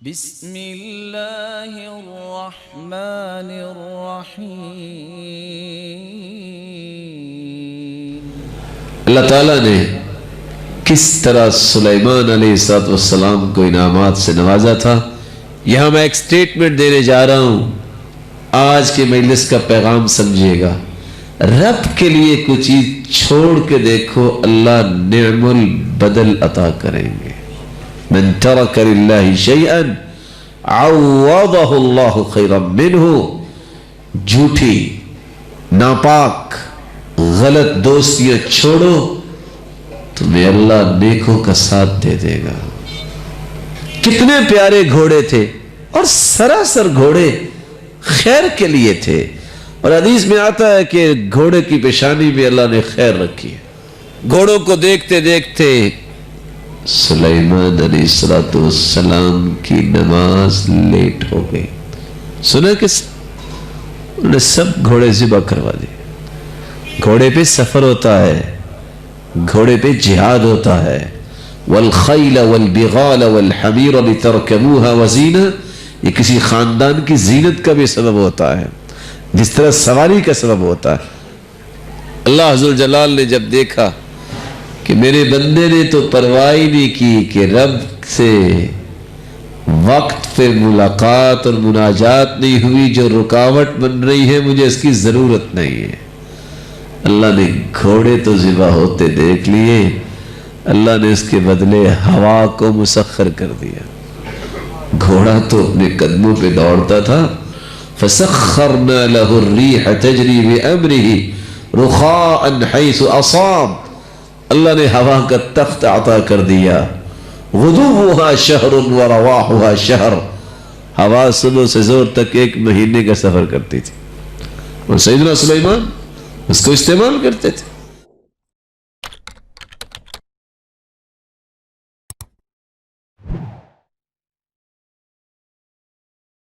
بسم اللہ الرحمن الرحیم۔ اللہ تعالیٰ نے کس طرح سلیمان علیہ السلام کو انعامات سے نوازا تھا، یہاں میں ایک سٹیٹمنٹ دینے جا رہا ہوں، آج کے مجلس کا پیغام سمجھیے گا۔ رب کے لیے کچھ چیز چھوڑ کے دیکھو، اللہ نعم البدل عطا کریں گے۔ من ترک للہ شیئا عوضہ اللہ خیرا منہ۔ جھوٹی، ناپاک، غلط دوستیاں چھوڑو، تمہیں اللہ نیکوں کا ساتھ دے دے گا۔ کتنے پیارے گھوڑے تھے، اور سراسر گھوڑے خیر کے لیے تھے، اور حدیث میں آتا ہے کہ گھوڑے کی پیشانی میں اللہ نے خیر رکھی ہے۔ گھوڑوں کو دیکھتے دیکھتے سلیمان علیہ السلام کی نماز لیٹ ہو گئی۔ سنا کس؟ انہوں نے سب گھوڑے ذبح کروا دیے۔ گھوڑے پہ سفر ہوتا ہے، گھوڑے پہ جہاد ہوتا ہے۔ والخیل والبغال والحمیر لترکبوها وزینہ، یہ کسی خاندان کی زینت کا بھی سبب ہوتا ہے، جس طرح سواری کا سبب ہوتا ہے۔ اللہ عز و جلال نے جب دیکھا کہ میرے بندے نے تو پرواہ نہیں کی کہ رب سے وقت پہ ملاقات اور مناجات نہیں ہوئی، جو رکاوٹ بن رہی ہے، مجھے اس کی ضرورت نہیں ہے، اللہ نے گھوڑے تو ذبح ہوتے دیکھ لیے، اللہ نے اس کے بدلے ہوا کو مسخر کر دیا۔ گھوڑا تو اپنے قدموں پہ دوڑتا تھا۔ فَسَخَّرْنَا لَهُ الرِّيحَ تَجْرِي بِأَمْرِهِ رُخَاءً حَيْثُ أَصَابَ، اللہ نے ہوا کا تخت عطا کر دیا۔ غُدُوُّهَا شَهْرٌ وَرَوَاحُهَا شَهْرٌ، ہوا صبح سے زور تک ایک مہینے کا سفر کرتی تھی، اور سیدنا سلیمان اس کو استعمال کرتے تھے۔